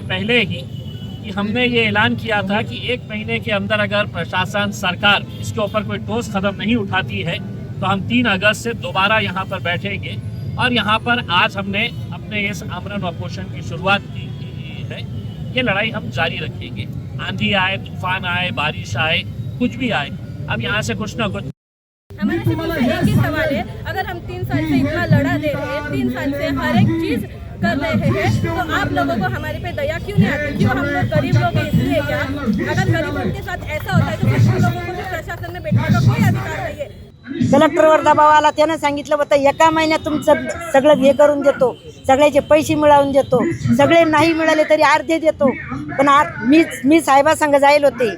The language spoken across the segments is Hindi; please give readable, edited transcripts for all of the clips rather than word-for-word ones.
पहले ही कि हमने ये ऐलान किया था कि 1 महीने के अंदर अगर प्रशासन सरकार इसके ऊपर कोई ठोस कदम नहीं उठाती है तो हम 3 अगस्त से दोबारा यहाँ पर बैठेंगे। और यहाँ पर आज हमने अपने इस आमरण अपोषण की शुरुआत की है। ये लड़ाई हम जारी रखेंगे, आंधी आए, तूफान आए, बारिश आए, कुछ भी आए, अब यहाँ से कुछ ना कुछ। हमारा सिर्फ एक ही सवाल है, अगर हम 3 साल से इतना लड़ा दे रहे हैं, 3 साल से हर एक चीज कर रहे हैं, तो आप लोगों को हमारे पे दया क्यों नहीं आती? क्यों हम लोग गरीब लोग हैं इसलिए क्या? अगर गरीबों के साथ ऐसा होता है तो फिर हम लोगों को भी प्रशासन में बैठने का कोई अधिकार नहीं है। कलेक्टरवर दबाव आला, त्यानं सांगितलं होतं एका महिन्यात तुमचं सगळं हे करून देतो, सगळ्याचे पैसे मिळवून देतो, सगळे नाही मिळाले तरी अर्धे देतो। पण मी साहेबासंग जाईल होते,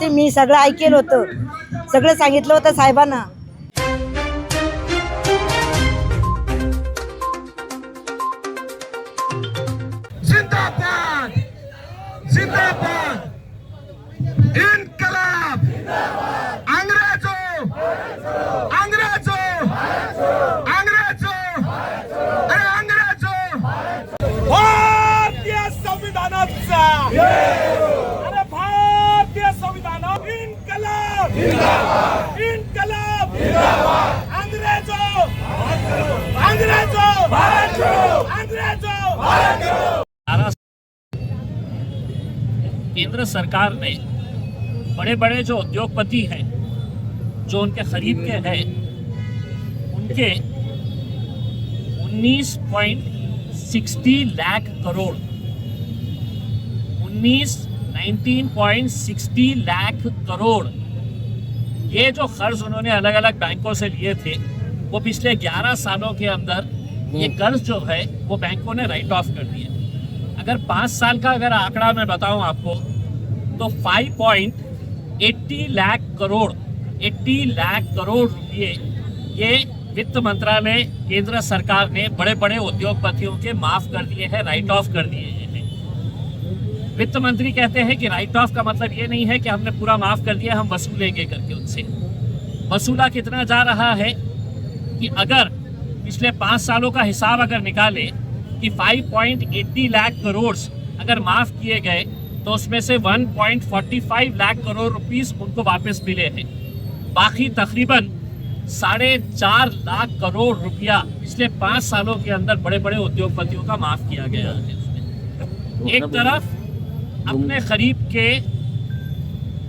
मी सगळं ऐकेल होतं, सगळं सांगितलं होतं साहेबांना। जिंदाबाद जिंदाबाद इनकलाब अंग्रेजों अरे अंग्रेजों भारतीय संविधानाचा अरे भारतीय संविधान इनकलाब अंग्रेजों केंद्र सरकार ने बड़े बड़े जो उद्योगपति हैं, जो उनके करीब के हैं, उनके 19.60 लाख करोड़ 19.60 लाख करोड़ ये जो कर्ज उन्होंने अलग अलग बैंकों से लिए थे, वो पिछले 11 सालों के अंदर ये कर्ज जो है वो बैंकों ने राइट ऑफ कर दिए। अगर 5 साल का अगर आंकड़ा मैं बताऊं आपको तो 5.80 लाख करोड़ रुपये ये वित्त मंत्रालय केंद्र सरकार ने बड़े बड़े उद्योगपतियों के माफ कर दिए हैं, राइट ऑफ कर दिए हैं। वित्त मंत्री कहते हैं कि राइट ऑफ का मतलब ये नहीं है कि हमने पूरा माफ कर दिया, हम वसूलेंगे करके उनसे। वसूला कितना जा रहा है कि अगर पिछले 5 सालों का हिसाब अगर निकाले कि 5.80 लाख करोड़ अगर माफ किए गए तो उसमें से 1.45 लाख करोड़ रुपीस उनको वापस मिले हैं। बाकी तकरीबन 4.5 लाख करोड़ रुपया पिछले 5 सालों के अंदर बड़े बड़े उद्योगपतियों का माफ किया गया है। एक तरफ अपने करीब के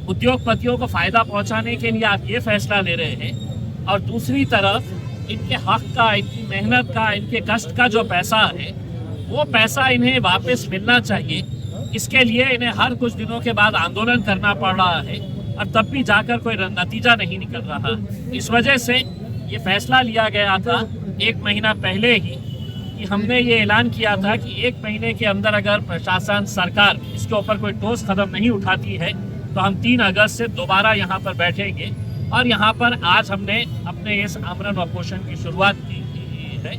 उद्योगपतियों को फायदा पहुंचाने के लिए आप ये फैसला ले रहे हैं, और दूसरी तरफ इनके हक का, इनकी मेहनत का, इनके कष्ट का जो पैसा है वो पैसा इन्हें वापस मिलना चाहिए। इसके लिए इन्हें हर कुछ दिनों के बाद आंदोलन करना पड़ रहा है और तब भी जाकर कोई नतीजा नहीं निकल रहा। इस वजह से ये फैसला लिया गया था 1 महीना पहले ही कि हमने ये ऐलान किया था कि 1 महीने के अंदर अगर प्रशासन सरकार इसके ऊपर कोई ठोस कदम नहीं उठाती है तो हम 3 अगस्त से दोबारा यहाँ पर बैठेंगे। और यहाँ पर आज हमने अपने इस आमरण अपोषण की शुरुआत की है।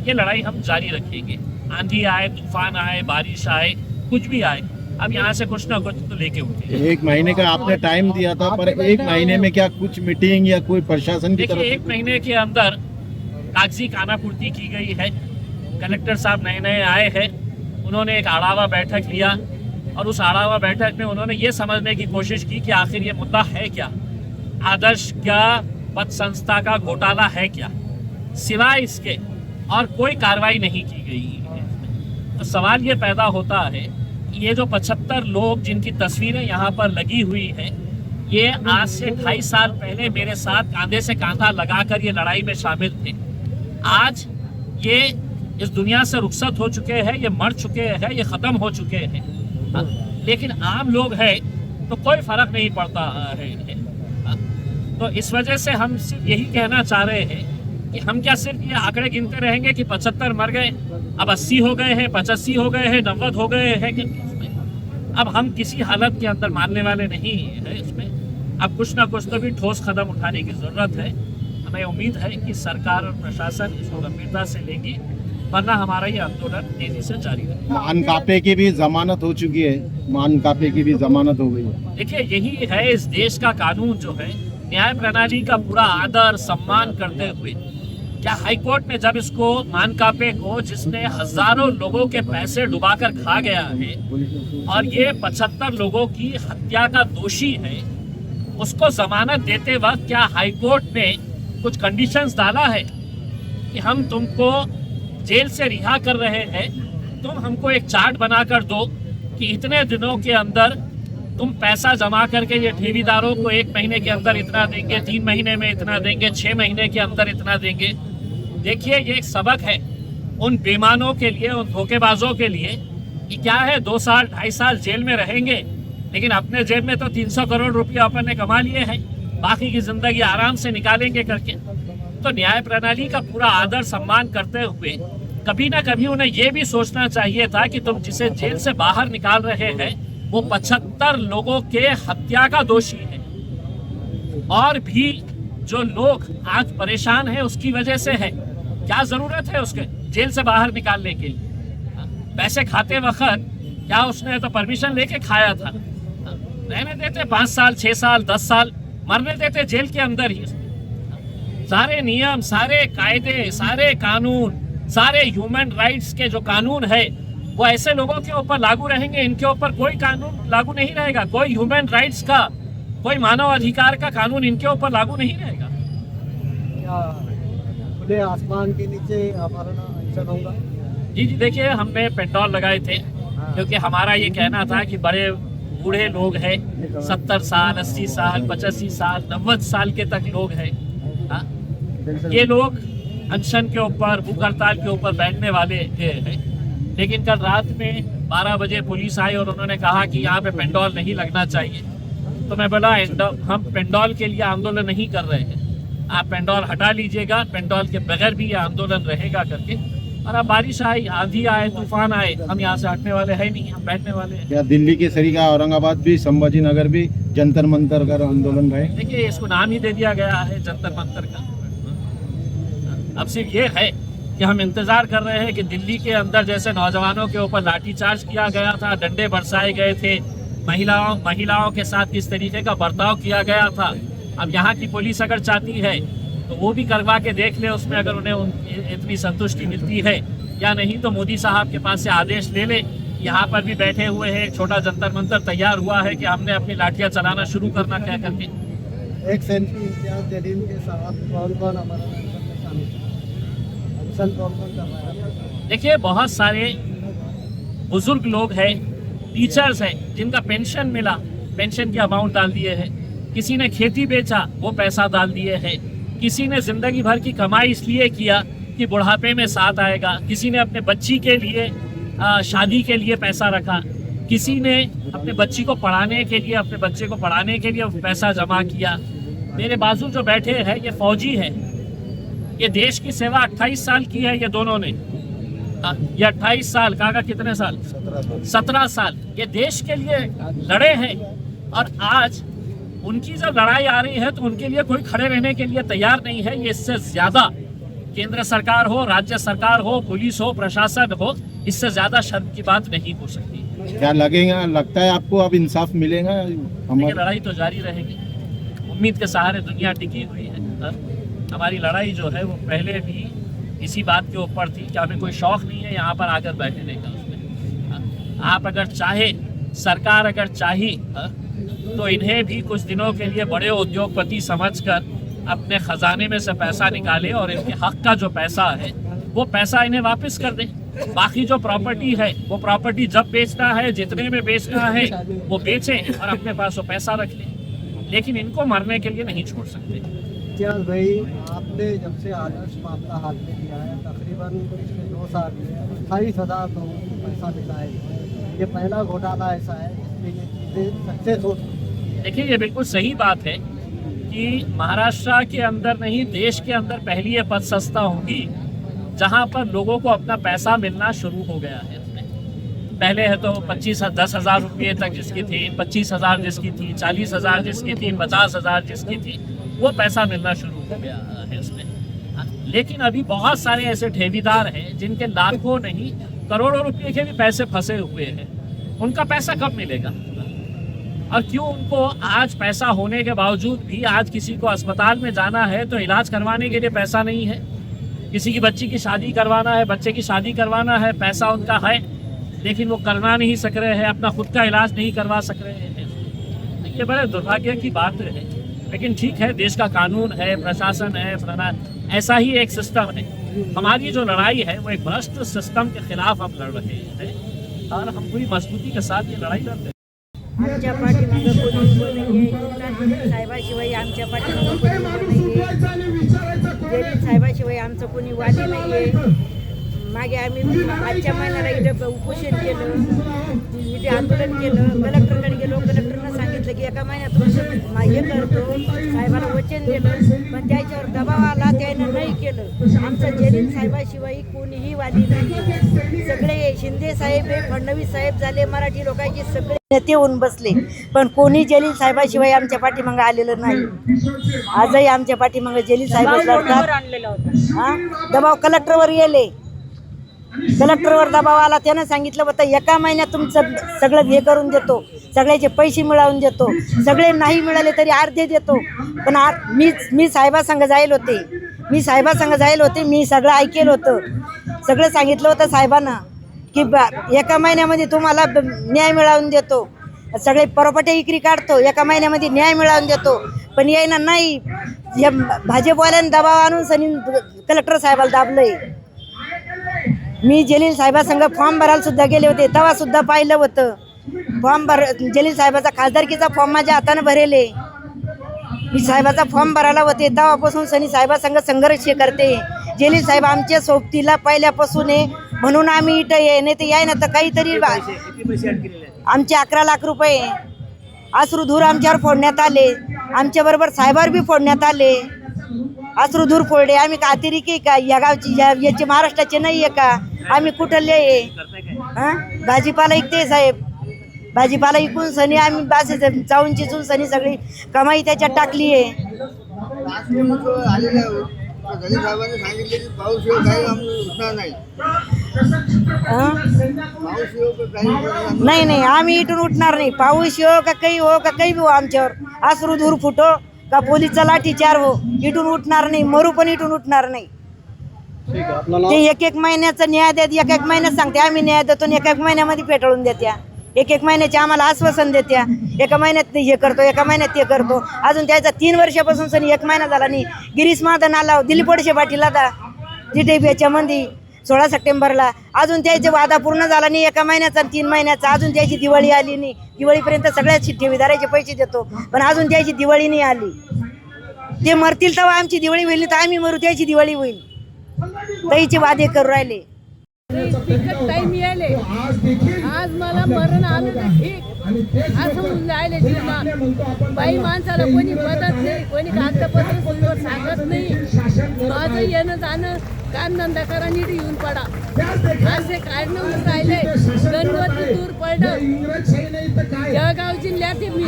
ये लड़ाई हम जारी रखेंगे, आंधी आए, तूफान आए, बारिश आए, कुछ भी आए, अब यहाँ से कुछ ना कुछ तो लेके उठे। 1 महीने का आपने टाइम दिया था, पर 1 महीने में क्या कुछ मीटिंग या कोई प्रशासन की तरफ? देखिए, 1 महीने के अंदर कागजी खानापूर्ति की गई है। कलेक्टर साहब नए आए हैं, उन्होंने एक आढ़ावा बैठक लिया और उस आढ़ावा बैठक में उन्होंने ये समझने की कोशिश की कि आखिर ये मुद्दा है क्या, आदर्श क्या पद संस्था का घोटाला है क्या। सिवाय इसके और कोई कार्रवाई नहीं की गई है। तो सवाल ये पैदा होता है कि ये जो 75 लोग जिनकी तस्वीरें यहाँ पर लगी हुई हैं, ये आज से 2.5 साल पहले मेरे साथ कांधे से कांधा लगाकर ये लड़ाई में शामिल थे। आज ये इस दुनिया से रुखसत हो चुके हैं, ये मर चुके हैं, ये ख़त्म हो चुके हैं। लेकिन आम लोग हैं तो कोई फर्क नहीं पड़ता है इन्हें। तो इस वजह से हम सिर्फ यही कहना चाह रहे हैं कि हम क्या सिर्फ ये आंकड़े गिनते रहेंगे कि 75 मर गए, अब 80 हो गए हैं, 85 हो गए हैं, 90 हो गए हैं कि अब हम किसी हालत के अंदर मानने वाले नहीं है इसमें। अब कुछ ना कुछ तो भी ठोस कदम उठाने की ज़रूरत है। हमें उम्मीद है कि सरकार और प्रशासन इसको गंभीरता से लेगी, वरना हमारा ये आंदोलन तेजी से जारी रहेगा। मानकापे की भी जमानत हो चुकी है, मानकापे की भी जमानत हो गई। देखिए, यही है इस देश का कानून जो है, न्याय प्रणाली का पूरा आदर सम्मान करते हुए क्या हाईकोर्ट ने जब इसको मानकापे को, जिसने हजारों लोगों के पैसे डुबाकर खा गया है और ये 75 लोगों की हत्या का दोषी है, उसको जमानत देते वक्त क्या हाईकोर्ट ने कुछ कंडीशंस डाला है कि हम तुमको जेल से रिहा कर रहे हैं, तुम हमको एक चार्ट बनाकर दो कि इतने दिनों के अंदर तुम पैसा जमा करके ये ठेवीदारों को 1 महीने के अंदर इतना देंगे, 3 महीने में इतना देंगे, 6 महीने के अंदर इतना देंगे। देखिए, ये एक सबक है उन बेईमानों के लिए, उन धोखेबाजों के लिए कि क्या है 2 साल 2.5 साल जेल में रहेंगे, लेकिन अपने जेब में तो 300 करोड़ रुपया अपन ने कमा लिए हैं, बाकी की जिंदगी आराम से निकालेंगे करके। तो न्याय प्रणाली का पूरा आदर सम्मान करते हुए कभी ना कभी उन्हें ये भी सोचना चाहिए था कि तुम जिसे जेल से बाहर निकाल रहे हैं वो 75 लोगों के हत्या का दोषी है, और भी जो लोग आज परेशान हैं उसकी वजह से है। क्या जरूरत है उसके जेल से बाहर निकालने के लिए? पैसे खाते वक्त क्या उसने तो परमिशन लेके खाया था? रहने देते 5 साल 6 साल 10 साल, मरने देते जेल के अंदर ही। सारे नियम, सारे कायदे, सारे कानून, सारे ह्यूमन राइट्स के जो कानून है वो ऐसे लोगों के ऊपर लागू रहेंगे, इनके ऊपर कोई कानून लागू नहीं रहेगा। कोई ह्यूमन राइट्स का, कोई मानव अधिकार का कानून इनके ऊपर लागू नहीं रहेगा। क्या खुले आसमान के नीचे अनशन होगा? जी देखिए, हमने पेंडॉल लगाए थे क्योंकि हमारा ये कहना था कि बड़े बूढ़े लोग हैं, 70 साल 80 साल 85 साल 90 साल के तक लोग हैं, ये लोग अनशन के ऊपर, भूख हड़ताल के ऊपर बैठने वाले हैं। लेकिन कल रात में 12 बजे पुलिस आई और उन्होंने कहा कि यहाँ पे पेंडॉल नहीं लगना चाहिए। तो मैं बोला, हम पेंडॉल के लिए आंदोलन नहीं कर रहे हैं, आप पेंडॉल हटा लीजिएगा, पेंडॉल के बगैर भी ये आंदोलन रहेगा करके। और अब बारिश आई, आंधी आए, तूफान आए, हम यहाँ से हटने वाले हैं नहीं, हम बैठने वाले हैं। क्या दिल्ली के सरीका, औरंगाबाद भी, संभाजी नगर भी जंतर मंतर का आंदोलन रहे? देखिए, इसको नाम ही दे दिया गया है जंतर मंतर का। अब सिर्फ ये है कि हम इंतजार कर रहे हैं कि दिल्ली के अंदर जैसे नौजवानों के ऊपर लाठीचार्ज किया गया था, डंडे बरसाए गए थे, महिलाओं के साथ किस तरीके का बर्ताव किया गया था, अब यहाँ की पुलिस अगर चाहती है तो वो भी करवा के देख ले, उसमें अगर उन्हें इतनी संतुष्टि मिलती है या नहीं तो मोदी साहब के पास से आदेश ले ले। यहाँ पर भी बैठे हुए हैं, एक छोटा जंतर मंतर तैयार हुआ है कि हमने अपनी लाठियाँ चलाना शुरू करना क्या करके। एक सेंट्री इम्तियाज जलील के साथ कौन हमारा अनशन कौन कर रहा है? देखिए, बहुत सारे बुजुर्ग लोग हैं, टीचर्स हैं जिनका पेंशन मिला, पेंशन की अमाउंट डाल दिए हैं। किसी ने खेती बेचा, वो पैसा डाल दिए हैं। किसी ने जिंदगी भर की कमाई इसलिए किया कि बुढ़ापे में साथ आएगा। किसी ने अपने बच्ची के लिए शादी के लिए पैसा रखा। किसी ने अपने बच्ची को पढ़ाने के लिए, अपने बच्चे को पढ़ाने के लिए पैसा जमा किया। मेरे बाजू जो बैठे हैं ये फौजी है, ये देश की सेवा 28 साल की है ये दोनों ने। ये 28 साल, काका कितने साल? 17 साल ये देश के लिए लड़े हैं। और आज उनकी जब लड़ाई आ रही है तो उनके लिए कोई खड़े रहने के लिए तैयार नहीं है। ये इससे ज्यादा केंद्र सरकार हो, राज्य सरकार हो, पुलिस हो, प्रशासन हो, इससे ज्यादा शर्म की बात नहीं हो सकती। क्या लगता है आपको अब इंसाफ मिलेगा? हमारी लड़ाई तो जारी रहेगी, उम्मीद के सहारे दुनिया टिकी हुई है। हमारी लड़ाई जो है वो पहले भी इसी बात के ऊपर थी कि हमें कोई शौक नहीं है यहाँ पर आकर बैठने का। उसमें आप अगर चाहे, सरकार अगर चाही तो इन्हें भी कुछ दिनों के लिए बड़े उद्योगपति समझकर अपने खजाने में से पैसा निकाले और इनके हक का जो पैसा है वो पैसा इन्हें वापस कर दे। बाकी जो प्रॉपर्टी है वो प्रॉपर्टी जब बेचना है, जितने में बेचना है वो बेचें और अपने पास वो पैसा रख लें, लेकिन इनको मरने के लिए नहीं छोड़ सकते। इम्तियाज भाई, आपने जब से आदर्श मामला हाथ में लिया है तकरीबन पिछले 2 साल में 28,000 लोगों को पैसा मिला है। ये पहला घोटाला ऐसा है जिसमें ये चीज़ें सक्सेस हो। देखिए, ये बिल्कुल सही बात है कि महाराष्ट्र के अंदर नहीं, देश के अंदर पहली ये पद संस्था होगी जहां पर लोगों को अपना पैसा मिलना शुरू हो गया है। पहले है तो 10,000 रुपये तक जिसकी थी, 25,000 जिसकी थी, 40,000 जिसकी थी, 50,000 जिसकी थी, वो पैसा मिलना शुरू हो गया है उसमें। लेकिन अभी बहुत सारे ऐसे ठेकेदार हैं जिनके लाखों नहीं करोड़ों रुपये के भी पैसे फंसे हुए हैं। उनका पैसा कब मिलेगा? और क्यों उनको आज पैसा होने के बावजूद भी आज किसी को अस्पताल में जाना है तो इलाज करवाने के लिए पैसा नहीं है? किसी की बच्ची की शादी करवाना है, बच्चे की शादी करवाना है, पैसा उनका है लेकिन वो करवा नहीं सक रहे हैं, अपना खुद का इलाज नहीं करवा सक रहे हैं। ये बड़े दुर्भाग्य की बात है, लेकिन ठीक है, देश का कानून है, प्रशासन है, ऐसा ही एक सिस्टम है। हमारी जो लड़ाई है वो एक भ्रष्ट सिस्टम के खिलाफ हम लड़ रहे हैं और हम पूरी मजबूती के साथ ये लड़ाई लड़ते हैं। आमच्या पाठीमागं कोणी उभं नाहीये, साहेबाशिवाय आमच्या पाठीमागं कोणी उभं नाहीये, जलील साहेबाशिवाय आमचं कोणी वाली नाहीये। मागे आम्ही आजच्या महिन्याला इथं उपोषण केलं, इथे आंदोलन केलं, कलेक्टरकडे गेलो, कलेक्टरनं सांगितलं की एका महिन्यात तुमचं हे करतो, साहेबाला वचन दिलं, पण त्याच्यावर दबाव आला, त्यानं नाही केलं। आमचं जलील साहेबाशिवाय कोणीही वाली नाही। सगळे शिंदे साहेब हे फडणवीस साहेब झाले, मराठी लोकांचे सगळे नेते होऊन बसले, पण कोणी जलील साहेबाशिवाय आमच्या पाठीमागं आलेलं नाही। आजही आमच्या पाठीमागं जलील साहेबच लढतात। हा, दबाव कलेक्टरवर गेले, कलेक्टरवर दबाव आला, त्यानं सांगितलं होतं एका महिन्यात तुमचं सगळं हे करून देतो, सगळ्याचे पैसे मिळवून देतो, सगळे नाही मिळाले तरी अर्धे देतो। पण मी साहेबासंग जाईल होते, मी सगळं ऐकेलं होतं, सगळं सांगितलं होतं साहेबांना की एका महिन्यामध्ये तुम्हाला न्याय मिळवून देतो, सगळे प्रॉपर्टी इकरी काढतो, एका महिन्यामध्ये न्याय मिळवून देतो। पण यायना नाही, या भाजपवाल्यानं दबाव आणून सनी कलेक्टर साहेबाला दाबलंय। मी जलील साहेबासंग फॉर्म भरायला सुद्धा गेले होते, तेव्हा सुद्धा पाहिलं होतं जलील साहेबाचा खासदारकीचा फॉर्म माझ्या हातानं भरेले। मी साहेबाचा फॉर्म भरायला होते, तेव्हापासून सनी साहेबासंग संघर्ष करते। जलील साहेब आमच्या सोबतीला पहिल्यापासून आहे, म्हणून आम्ही इथं ये, नाही तर याय ना तर काहीतरी आमचे 11 लाख रुपये अश्रुधूर आमच्यावर फोडण्यात आले, आमच्याबरोबर साहेबावर बी फोडण्यात आले, अश्रुधूर फोडले। आम्ही का अतिरेकी का, या गावची याचे महाराष्ट्राचे नाही आहे का, आम्ही कुठले आहे? हां, भाजीपाला इकते साहेब, भाजीपाला इकून सनी आम्ही बासे चावून चिचून सनी सगळी कमाई त्याच्यात टाकली आहे। नाही, आम्ही इथून उठणार नाही, पाऊस हो का काही बी हो, आमच्यावर अश्रुधूर फुटो का पोलीसचा लाठीचार हो, इथून उठणार नाही, मरू पण इथून उठणार नाही। ते एक महिन्याचा न्याय देत, एक महिन्यात सांगते आम्ही न्याय देतो, एक महिन्यामध्ये पेटळून देत्या, एक महिन्याचे आम्हाला आश्वासन देत्या, एका महिन्यात हे करतो, एका महिन्यात ते करतो। अजून त्याचा 3 वर्षापासून सनी 1 महिना झाला नाही। गिरीश महाजन आला, दिलीप वळसे पाटील आता GTBच्या मध्ये 16 सप्टेंबरला, अजून त्याचे वादा पूर्ण झाला नाही, 1 महिन्याचा 3 महिन्याचा, अजून त्याची दिवाळी आली नाही। दिवाळीपर्यंत सगळ्याच ठेवीदाराचे पैसे देतो, पण अजून त्याची दिवाळी नाही आली। ते मरतील तेव्हा आमची दिवाळी होईल, तर आम्ही मरू त्याची दिवाळी होईल, त्याचे वादे करू राहिले। टाइम मिळाले, आज मला मरण आलं तर ठीक असं म्हणून राहिले जीवनात। बाई माणसाला कोणी मदत नाही, कोणी कागदपत्र सुंदर सांगत नाही। माझं येणं जाणं कामधंदा करा, नीट येऊन पडा, असे काढणं होऊन राहिले। गणपती दूर पडलं, जळगाव जिल्ह्यात मी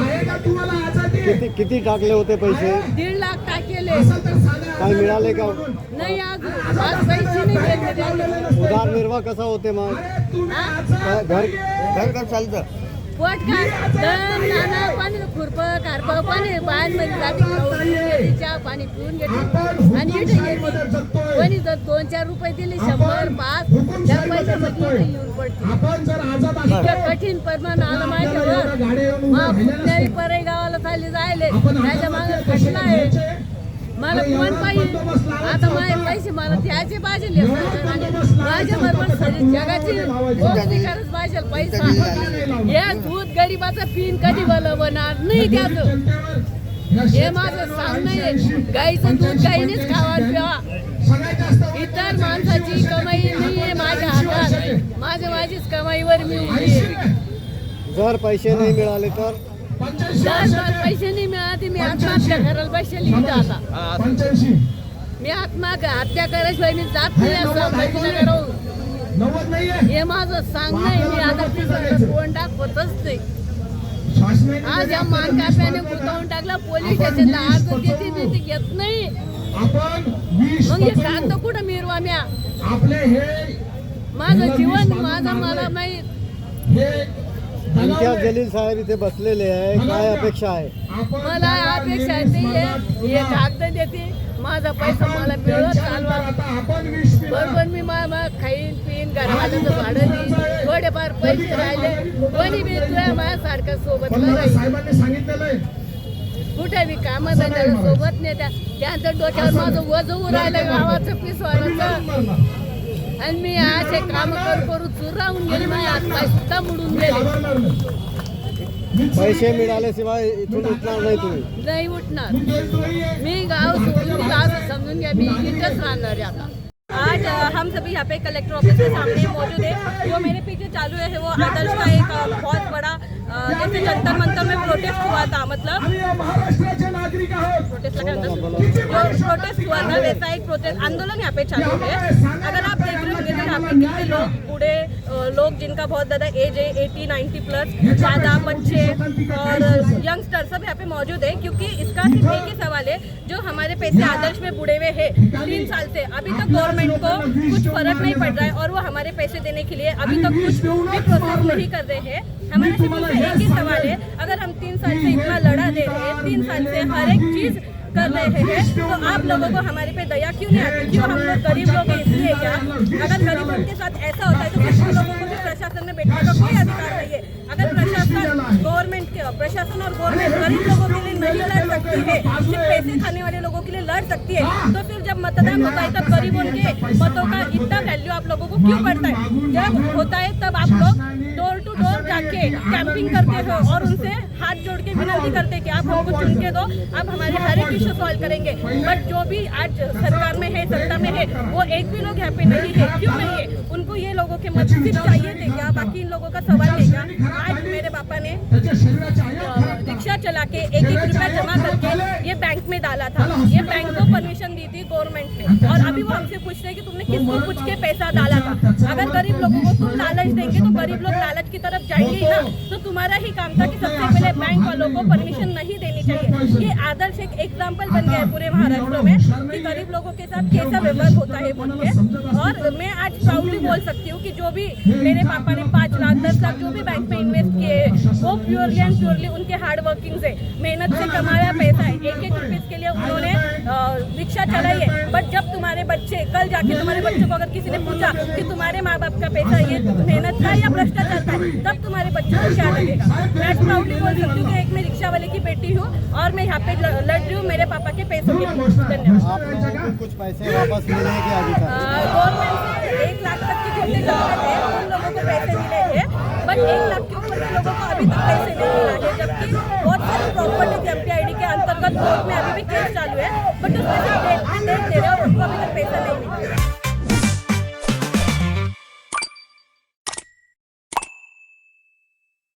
किती टाकले होते पैसे? 1.5 लाख टाकेले, काय मिळाले का नाही? आज पैसे नाही भेटले। उदरनिर्वाह कसा होते मग? घर का चालतं? पोट काय नाना पाणी खुरपं कारपं पाणी बायांमध्ये जाती खाऊन चहा पाणी पिऊन घेते आणि इथे येते। कोणी जर 2-4 रुपये दिले, 100, 5 त्या पैशामध्ये येऊन पडते। इतकं कठीण परिमाण आलं माझ्यावर, मग कुठल्याही परई गावाला चालले जायले, त्याच्या मागे खटला आहे। मला कोण पाहिजे आता? माझे पैसे मला द्यायचे पाहिजे, माझ्या बरोबर सगळी जगाची गोष्टी करत पाहिजे पैसा। हे दूध गरीबाचा पिन कधी बनवणार नाही त्याचं, हे माझं सांगणं आहे। गाईचं दूध गाईनेच खावा पिवा, इतर माणसाची कमाई नाही आहे माझ्या हातात, माझीच कमाईवर मी उभी आहे। जर पैसे नाही मिळाले तर? जर पैसे नाही मिळाले मी आत्महत्या करायला बसली आता। मी आत्महत्या करायशिवाय मी जात नाही असं हे माझं सांगणं आहे। मी आता तोंड दाखवतच नाही। आज या मानकाप्याने गुंतवून टाकला, पोलीस स्टेशनला अर्ज देते मी, ते घेत नाही। मग हे कागद कुठं मिरवा म्या? माझं जीवन माझं मला माहीत। इम्तियाज जलील साहेब इथे बसलेले आहे, काय अपेक्षा आहे? मला अपेक्षा आहे ते हे कागद देते, माझा पैसा मला मिळत चालवा बरोबर मी खाईन पिन घरावाल्याचं भाडं देईन थोडेफार पैसे राहिले कोणी बी तुझ्या माझ्यासारखं सोबत राहील कुठे बी कामं त्याला सोबत नाही त्यांचं डोक्यावर माझं वजवून राहिलं गावाचं पिसवायचं आणि मी असे काम करू चूर राहून गेले माझ्या हात पाय सुद्धा बुडून गेले पैसे मिळाल्याशिवाय इथून उठणार नाही तुम्ही नाही उठणार मी गाव सोडून दिला असं समजून घ्या मी इथंच राहणार आहे आता आज हम सभी यहाँ पे कलेक्टर ऑफिस के सामने मौजूद है। जो मेरे पीछे चालू है वो आदर्श का एक बहुत बड़ा जैसे जंतर मंतर में प्रोटेस्ट हुआ था, मतलब प्रोटेस्ट हुआ था वैसा एक प्रोटेस्ट आंदोलन यहाँ पे चालू है। अगर आप देख रहे होंगे तो यहाँ पे कितने लोग बूढ़े लोग जिनका बहुत ज़्यादा एज है 80-90 प्लस, ज़्यादा बच्चे और यंगस्टर सब यहाँ पे मौजूद है। क्योंकि इसका सिर्फ एक ही सवाल है, जो हमारे पैसे आदर्श में बुड़े हुए हैं 3 साल से, अभी तक गवर्नमेंट को कुछ फर्क नहीं पड़ रहा है और वो हमारे पैसे देने के लिए अभी तक कुछ भी प्रोसेस नहीं कर रहे हैं। हमारे सिर्फ एक ही सवाल है, अगर हम 3 साल से इतना लड़ा दे रहे हैं, 3 साल से हर एक चीज़ कर रहे हैं, तो आप लोगों को हमारे पे दया क्यों नहीं आती? क्यों हम लोग गरीब लोग हैं इसलिए क्या? अगर गरीबों के साथ ऐसा होता है तो फिर हम लोगों को भी प्रशासन में बैठने का कोई अधिकार नहीं है। अगर प्रशासन और गवर्नमेंट गरीब लोगों के लिए नहीं लड़ सकती है, सिर्फ पैसे खाने वाले लोगों के लिए लड़ सकती है, तो फिर जब मतदान होता है तब गरीबों के मतों का इतना वैल्यू आप लोगों को क्यों पड़ता है? जब होता है तब आप लोग डोर टू डोर जाके कैंपिंग करते हो और उनसे हाथ जोड़ के विनती करते कि आप हमको चुन के दो, आप हमारे हर एक इशू सॉल्व करेंगे। बट जो भी आज सरकार में है, सत्ता में है, वो एक भी लोग यहाँ पे नहीं है। क्यों नहीं है? उनको ये लोगों के मत सिर्फ चाहिए थे क्या? बाकी इन लोगों का सवाल है क्या? आज मेरे पापा ने रिक्शा चला के 1-1 रुपया जमा करके ये बैंक में डाला था। ये बैंक को परमिशन दी थी गवर्नमेंट ने, और अभी वो हमसे पूछ रहे हैं कि तुमने किसको पूछ के पैसा डाला था? अगर गरीब लोगों को तुम लालच देंगे तो गरीब लोग लालच की तरफ जाएंगे ही ना। तो तुम्हारा ही काम था कि सबसे पहले बैंक वालों को परमिशन नहीं देनी चाहिए। ये आदर्श एक एग्जाम्पल बन गया है पूरे महाराष्ट्र में कि गरीब लोगों के साथ कैसा व्यवहार होता है बोल के। और मैं आज प्राउडली बोल सकती हूँ कि जो भी मेरे पापा ने 5 लाख 10 लाख जो भी बैंक में इन्वेस्ट किए, वो प्योरली एंड प्योरली उनके हार्ड वर्किंग से, मेहनत से कमाया पैसा है। 1-1 रुपये के लिए उन्होंने रिक्शा चलाई है। बट जब तुम्हारे बच्चे कल जाके तुम्हारे बच्चों को अगर किसी ने पूछा कि तुम्हारे माँ बाप का पैसा ये मेहनत का या भ्रष्टाचार का है, तब तुम्हारे बच्चों को क्या लगेगा? मैं आज प्राउडली बोल सकती हूँ कि एक मैं रिक्शा वाले की बेटी हूँ और मैं यहाँ पे लड़ रही हूँ मेरे पापा के पैसों के लिए। धन्यवाद। आप लोगों को कुछ पैसे वापस मिले हैं क्या अभी तक? गवर्नमेंट से 1 लाख तक की जितने जरूरत है उन लोगों को पैसे मिले हैं, बट 1 लाख के ऊपर के लोगों को अभी तक पैसे नहीं मिला है। जबकि बहुत सारी प्रॉपर्टी MPID के अंतर्गत कोर्ट में अभी भी केस चालू है, बट उसमें से डेट दे रहे हैं और उनको